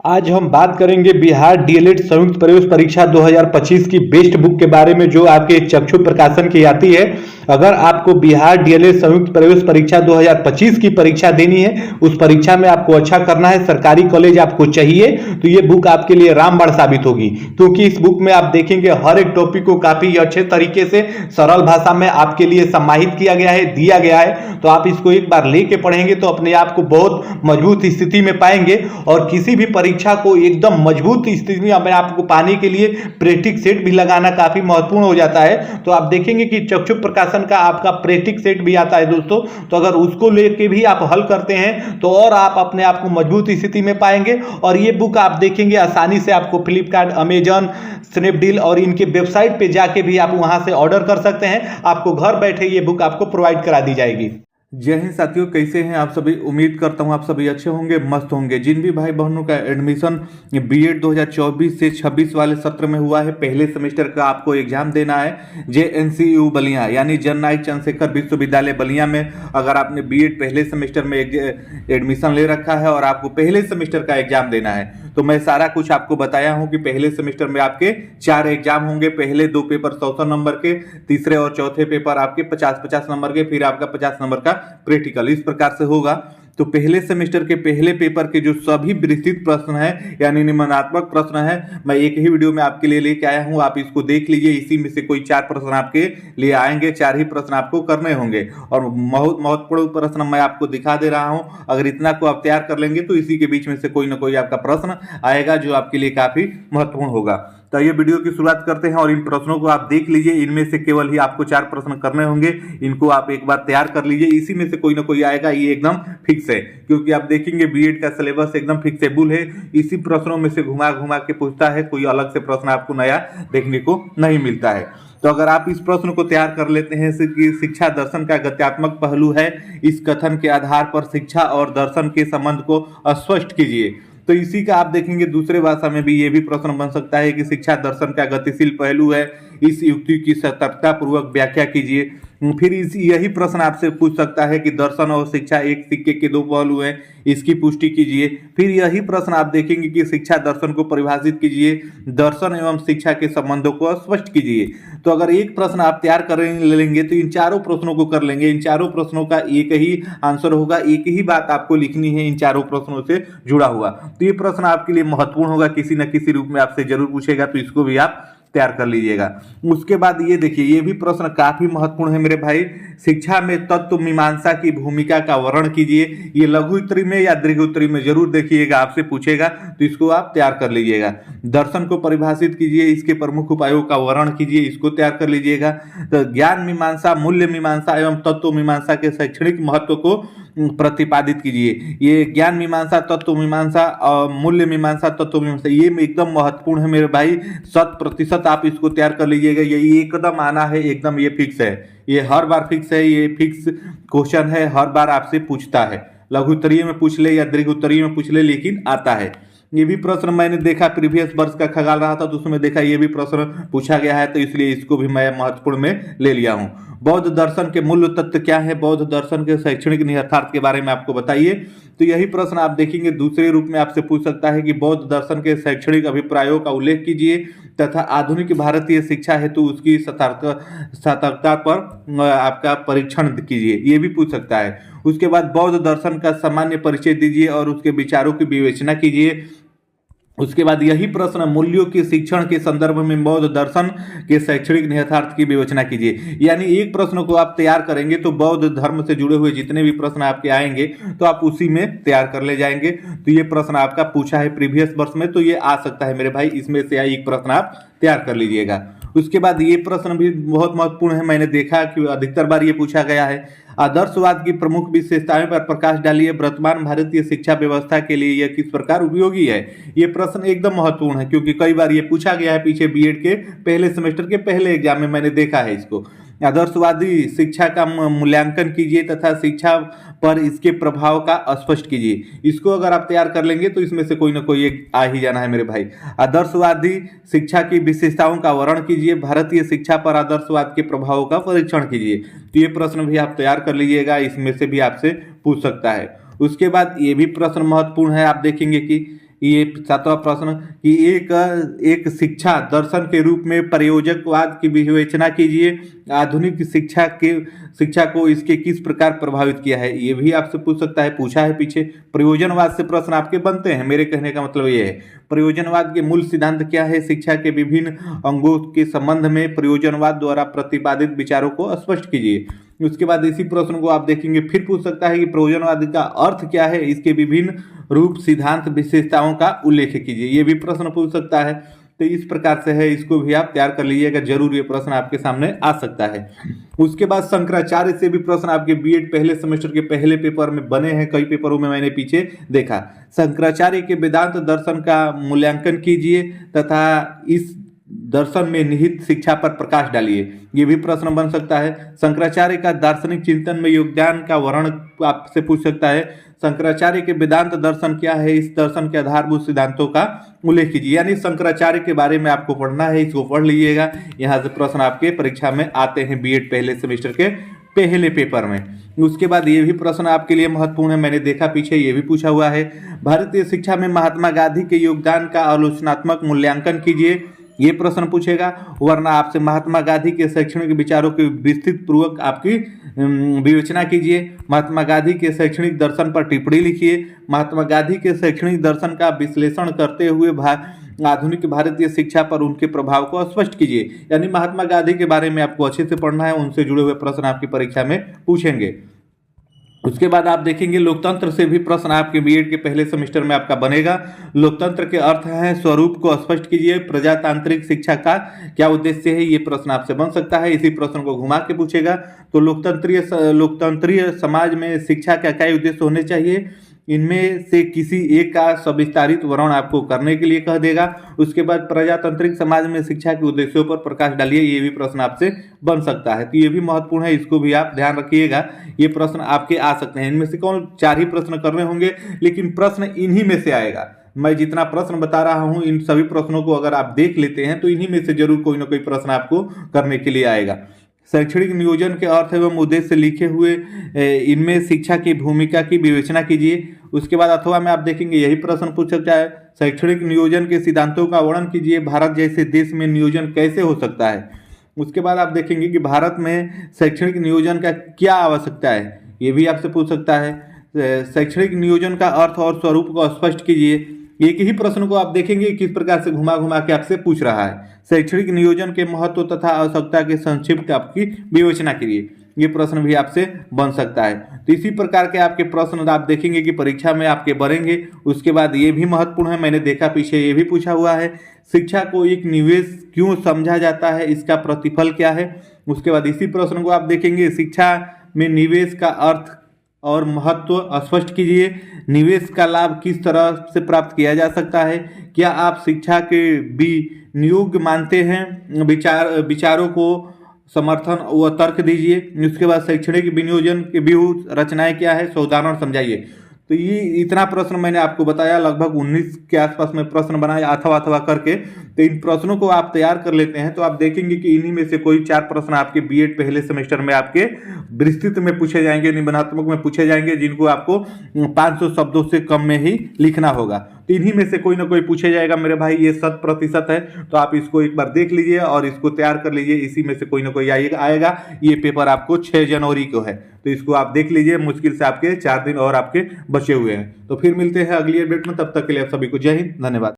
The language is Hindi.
आज हम बात करेंगे बिहार डीएलएड संयुक्त प्रवेश परीक्षा 2025 की बेस्ट बुक के बारे में, जो आपके चक्षु प्रकाशन की आती है। अगर आपको बिहार डीएलएड संयुक्त प्रवेश परीक्षा 2025 की परीक्षा देनी है, उस परीक्षा में आपको अच्छा करना है, सरकारी कॉलेज आपको चाहिए, तो ये बुक आपके लिए रामबाण साबित होगी। क्योंकि इस बुक में आप देखेंगे हर एक टॉपिक को काफी अच्छे तरीके से सरल भाषा में आपके लिए समाहित किया गया है, दिया गया है। तो आप इसको एक बार लेके पढ़ेंगे तो अपने आप को बहुत मजबूत स्थिति में पाएंगे, और किसी भी परीक्षा को एकदम मजबूत स्थिति में अपने आप को पाने के लिए प्रैक्टिस सेट भी लगाना काफी महत्वपूर्ण हो जाता है। तो आप देखेंगे कि चक्षु प्रकाशन का आपका प्रैक्टिस सेट भी आता है दोस्तों, तो अगर उसको लेके भी आप हल करते हैं तो और आप अपने आप को मजबूत स्थिति में पाएंगे। और ये बुक आप देखेंगे आसानी से आपको फ्लिपकार्ट, अमेजन, स्नैपडील और इनके वेबसाइट पे जाके भी आप वहां से ऑर्डर कर सकते हैं। आपको घर बैठे ये बुक आपको प्रोवाइड करा दी जाएगी। जय हिंद साथियों, कैसे हैं आप सभी। उम्मीद करता हूं आप सभी अच्छे होंगे, मस्त होंगे। जिन भी भाई बहनों का एडमिशन बीएड 2024 से 26 वाले सत्र में हुआ है, पहले सेमेस्टर का आपको एग्जाम देना है जेएनसीयू बलिया यानी जननायक चंद्रशेखर विश्वविद्यालय बलिया में। अगर आपने बीएड पहले सेमेस्टर में एडमिशन ले रखा है और आपको पहले सेमेस्टर का एग्जाम देना है, तो मैं सारा कुछ आपको बताया हूं कि पहले सेमेस्टर में आपके 4 एग्जाम होंगे। पहले 2 पेपर 100 नंबर के, तीसरे और चौथे पेपर आपके 50-50 नंबर के, फिर आपका 50 नंबर का प्रैक्टिकल। इस प्रकार से होगा। तो पहले सेमेस्टर के पहले पेपर के जो सभी विस्तृत प्रश्न है यानी निम्नात्मक प्रश्न है, मैं एक ही वीडियो में आपके लिए लेके आया हूं। आप इसको देख लीजिए। इसी में से कोई 4 प्रश्न आपके लिए आएंगे, 4 ही प्रश्न आपको करने होंगे, और बहुत महत्वपूर्ण प्रश्न मैं आपको दिखा दे रहा हूं। अगर इतना को आप तैयार कर लेंगे तो इसी के बीच में से कोई ना कोई आपका प्रश्न आएगा जो आपके लिए काफी महत्वपूर्ण होगा। तो ये वीडियो की शुरुआत करते हैं, और इन प्रश्नों को आप देख लीजिए। इनमें से केवल ही आपको 4 प्रश्न करने होंगे, इनको आप एक बार तैयार कर लीजिए। इसी में से कोई ना कोई आएगा, ये एकदम फिक्स है, क्योंकि आप देखेंगे बीएड का सिलेबस एकदम फिक्सेबल है। इसी प्रश्नों में से घुमा घुमा के पूछता है, कोई अलग से प्रश्न आपको नया देखने को नहीं मिलता है। तो अगर आप इस प्रश्न को तैयार कर लेते हैं कि शिक्षा दर्शन का गत्यात्मक पहलू है, इस कथन के आधार पर शिक्षा और दर्शन के संबंध को स्पष्ट कीजिए। तो इसी का आप देखेंगे दूसरे भाषा में भी ये भी प्रश्न बन सकता है कि शिक्षा दर्शन का गतिशील पहलू है, इस युक्ति की सतर्कता पूर्वक व्याख्या कीजिए। फिर यही प्रश्न आपसे पूछ सकता है कि दर्शन और शिक्षा एक सिक्के के 2 पहलू हैं, इसकी पुष्टि कीजिए। फिर यही प्रश्न आप देखेंगे कि शिक्षा दर्शन को परिभाषित कीजिए, दर्शन एवं शिक्षा के संबंधों को स्पष्ट कीजिए। तो अगर एक प्रश्न आप तैयार कर लेंगे तो इन चारों प्रश्नों को कर लेंगे। इन चारों प्रश्नों का एक ही आंसर होगा, एक ही बात आपको लिखनी है इन चारों प्रश्नों से जुड़ा हुआ। तो ये प्रश्न आपके लिए महत्वपूर्ण होगा, किसी न किसी रूप में आपसे जरूर पूछेगा, तो इसको भी आप तैयार कर लीजिएगा। उसके बाद ये देखिए, ये भी प्रश्न काफी महत्वपूर्ण है मेरे भाई। शिक्षा में तत्व मीमांसा की भूमिका का वर्णन कीजिए। ये लघु उत्तरी में या दीर्घ उत्तरी में जरूर देखिएगा, आपसे पूछेगा, तो इसको आप तैयार कर लीजिएगा। दर्शन को परिभाषित कीजिए, इसके प्रमुख उपायों का वर्णन कीजिए, इसको तैयार कर लीजिएगा। तो ज्ञान मीमांसा, मूल्य मीमांसा एवं तत्व मीमांसा के शैक्षणिक महत्व को प्रतिपादित कीजिए। ये ज्ञान मीमांसा, तत्व मीमांसा और मूल्य मीमांसा, तत्व मीमांसा, ये एकदम महत्वपूर्ण है मेरे भाई। 100% आप इसको तैयार कर लीजिएगा। ये एकदम आना है, एकदम ये फिक्स है, ये हर बार फिक्स है, ये फिक्स क्वेश्चन है, हर बार आपसे पूछता है। लघु उत्तरीय में पूछ ले या दीर्घ उत्तरीय में पूछ ले, लेकिन आता है। ये भी प्रश्न मैंने देखा प्रीवियस वर्ष का खगाल रहा था तो उसमें देखा ये भी प्रश्न पूछा गया है, तो इसलिए इसको भी मैं महत्वपूर्ण में ले लिया हूं। बौद्ध दर्शन के मूल तत्व क्या है, बौद्ध दर्शन के शैक्षणिक निहितार्थ के बारे में आपको बताइए। तो यही प्रश्न आप देखेंगे दूसरे रूप में आपसे पूछ सकता है कि बौद्ध दर्शन के शैक्षणिक अभिप्रायों का उल्लेख कीजिए तथा आधुनिक भारतीय शिक्षा हेतु उसकी सार्थकता पर आपका परीक्षण कीजिए, ये भी पूछ सकता है। उसके बाद बौद्ध दर्शन का सामान्य परिचय दीजिए और उसके विचारों की विवेचना कीजिए। उसके बाद यही प्रश्न मूल्यों के शिक्षण के संदर्भ में बौद्ध दर्शन के शैक्षणिक निहितार्थ की विवेचना कीजिए। यानी एक प्रश्न को आप तैयार करेंगे तो बौद्ध धर्म से जुड़े हुए जितने भी प्रश्न आपके आएंगे तो आप उसी में तैयार कर ले जाएंगे। तो ये प्रश्न आपका पूछा है प्रीवियस वर्ष में, तो ये आ सकता है मेरे भाई, इसमें से एक प्रश्न आप तैयार कर लीजिएगा। उसके बाद ये प्रश्न भी बहुत महत्वपूर्ण है, मैंने देखा कि अधिकतर बार ये पूछा गया है। आदर्शवाद की प्रमुख विशेषताओं पर प्रकाश डालिए, वर्तमान भारतीय शिक्षा व्यवस्था के लिए यह किस प्रकार उपयोगी है। ये प्रश्न एकदम महत्वपूर्ण है, क्योंकि कई बार ये पूछा गया है पीछे बीएड के पहले सेमेस्टर के पहले एग्जाम में, मैंने देखा है इसको। आदर्शवादी शिक्षा का मूल्यांकन कीजिए तथा शिक्षा पर इसके प्रभाव का स्पष्ट कीजिए। इसको अगर आप तैयार कर लेंगे तो इसमें से कोई ना कोई एक आ ही जाना है मेरे भाई। आदर्शवादी शिक्षा की विशेषताओं का वर्णन कीजिए, भारतीय शिक्षा पर आदर्शवाद के प्रभावों का परीक्षण कीजिए। तो ये प्रश्न भी आप तैयार कर लीजिएगा, इसमें से भी आपसे पूछ सकता है। उसके बाद ये भी प्रश्न महत्वपूर्ण है, आप देखेंगे कि ये 7वां प्रश्न कि एक शिक्षा दर्शन के रूप में प्रयोजकवाद की विवेचना कीजिए। आधुनिक शिक्षा को इसके किस प्रकार प्रभावित किया है, ये भी आपसे पूछ सकता है, पूछा है पीछे। प्रयोजनवाद से प्रश्न आपके बनते हैं, मेरे कहने का मतलब ये है। प्रयोजनवाद के मूल सिद्धांत क्या है, शिक्षा के विभिन्न अंगों के संबंध में प्रयोजनवाद द्वारा प्रतिपादित विचारों को स्पष्ट कीजिए। उसके बाद इसी प्रश्न को आप देखेंगे फिर पूछ सकता है कि प्रयोजनवाद का अर्थ क्या है, इसके विभिन्न रूप, सिद्धांत, विशेषताओं का उल्लेख कीजिए, ये भी प्रश्न पूछ सकता है। तो इस प्रकार से है, इसको भी आप तैयार कर लीजिएगा, जरूर ये प्रश्न आपके सामने आ सकता है। उसके बाद शंकराचार्य से भी प्रश्न आपके बीएड पहले सेमेस्टर के पहले पेपर में बने हैं, कई पेपरों में मैंने पीछे देखा। शंकराचार्य के वेदांत दर्शन का मूल्यांकन कीजिए तथा इस दर्शन में निहित शिक्षा पर प्रकाश डालिए, ये भी प्रश्न बन सकता है। शंकराचार्य का दार्शनिक चिंतन में योगदान का वर्णन आपसे पूछ सकता है। शंकराचार्य के वेदांत दर्शन क्या है, इस दर्शन के आधारभूत सिद्धांतों का उल्लेख कीजिए। यानी शंकराचार्य के बारे में आपको पढ़ना है, इसको पढ़ लीजिएगा। यहाँ से प्रश्न आपके परीक्षा में आते हैं बीएड पहले सेमेस्टर के पहले पेपर में। उसके बाद ये भी प्रश्न आपके लिए महत्वपूर्ण है, मैंने देखा पीछे ये भी पूछा हुआ है। भारतीय शिक्षा में महात्मा गांधी के योगदान का आलोचनात्मक मूल्यांकन कीजिए, ये प्रश्न पूछेगा। वरना आपसे महात्मा गांधी के शैक्षणिक विचारों की विस्तृत पूर्वक आपकी विवेचना कीजिए। महात्मा गांधी के शैक्षणिक दर्शन पर टिप्पणी लिखिए। महात्मा गांधी के शैक्षणिक दर्शन का विश्लेषण करते हुए आधुनिक भारतीय शिक्षा पर उनके प्रभाव को स्पष्ट कीजिए। यानी महात्मा गांधी के बारे में आपको अच्छे से पढ़ना है, उनसे जुड़े हुए प्रश्न आपकी परीक्षा में पूछेंगे। उसके बाद आप देखेंगे लोकतंत्र से भी प्रश्न आपके बीएड के पहले सेमेस्टर में आपका बनेगा। लोकतंत्र के अर्थ है, स्वरूप को स्पष्ट कीजिए। प्रजातांत्रिक शिक्षा का क्या उद्देश्य है, ये प्रश्न आपसे बन सकता है, इसी प्रश्न को घुमा के पूछेगा। तो लोकतंत्रीय समाज में शिक्षा का क्या उद्देश्य होने चाहिए, इनमें से किसी एक का सविस्तारित वर्णन आपको करने के लिए कह देगा। उसके बाद प्रजातांत्रिक समाज में शिक्षा के उद्देश्यों पर प्रकाश डालिए, ये भी प्रश्न आपसे बन सकता है। तो ये भी महत्वपूर्ण है, इसको भी आप ध्यान रखिएगा, ये प्रश्न आपके आ सकते हैं। इनमें से कौन 4 ही प्रश्न करने होंगे, लेकिन प्रश्न इन्हीं में से आएगा। मैं जितना प्रश्न बता रहा हूं, इन सभी प्रश्नों को अगर आप देख लेते हैं तो इन्हीं में से जरूर कोई ना कोई प्रश्न आपको करने के लिए आएगा। शैक्षणिक नियोजन के अर्थ एवं उद्देश्य लिखे हुए इनमें शिक्षा की भूमिका की विवेचना कीजिए। उसके बाद अथवा में आप देखेंगे यही प्रश्न पूछ सकता है, शैक्षणिक नियोजन के सिद्धांतों का वर्णन कीजिए। भारत जैसे देश में नियोजन कैसे हो सकता है। उसके बाद आप देखेंगे कि भारत में शैक्षणिक नियोजन का क्या आवश्यकता है, ये भी आपसे पूछ सकता है। शैक्षणिक नियोजन का अर्थ और स्वरूप को स्पष्ट कीजिए। एक ही प्रश्न को आप देखेंगे किस प्रकार से घुमा घुमा के आपसे पूछ रहा है। शैक्षणिक नियोजन के महत्व तथा आवश्यकता के संक्षिप्त आपकी विवेचना कीजिए, ये प्रश्न भी आपसे बन सकता है। तो इसी प्रकार के आपके प्रश्न आप देखेंगे कि परीक्षा में आपके बनेंगे। उसके बाद ये भी महत्वपूर्ण है, मैंने देखा पीछे ये भी पूछा हुआ है, शिक्षा को एक निवेश क्यों समझा जाता है, इसका प्रतिफल क्या है। उसके बाद इसी प्रश्न को आप देखेंगे, शिक्षा में निवेश का अर्थ और महत्व स्पष्ट कीजिए। निवेश का लाभ किस तरह से प्राप्त किया जा सकता है, क्या आप शिक्षा के विनियोग मानते हैं, विचारों को समर्थन व तर्क दीजिए। उसके बाद शैक्षणिक विनियोजन के व्यूह रचनाएं क्या है, उदाहरण समझाइए। तो ये इतना प्रश्न मैंने आपको बताया, लगभग 19 के आसपास में प्रश्न बनाए अथवा करके। तो इन प्रश्नों को आप तैयार कर लेते हैं तो आप देखेंगे कि इन्हीं में से कोई 4 प्रश्न आपके बीएड पहले सेमेस्टर में आपके विस्तृत में पूछे जाएंगे, निबंधात्मक में पूछे जाएंगे, जिनको आपको 500 शब्दों से कम में ही लिखना होगा। तो इन्हीं में से कोई ना कोई पूछे जाएगा मेरे भाई, ये 100% है। तो आप इसको एक बार देख लीजिए और इसको तैयार कर लीजिए, इसी में से कोई ना कोई आएगा। ये पेपर आपको 6 जनवरी को है, तो इसको आप देख लीजिए। मुश्किल से आपके 4 दिन और आपके बचे हुए हैं। तो फिर मिलते हैं अगली अपडेट में, तब तक के लिए आप सभी को जय हिंद, धन्यवाद।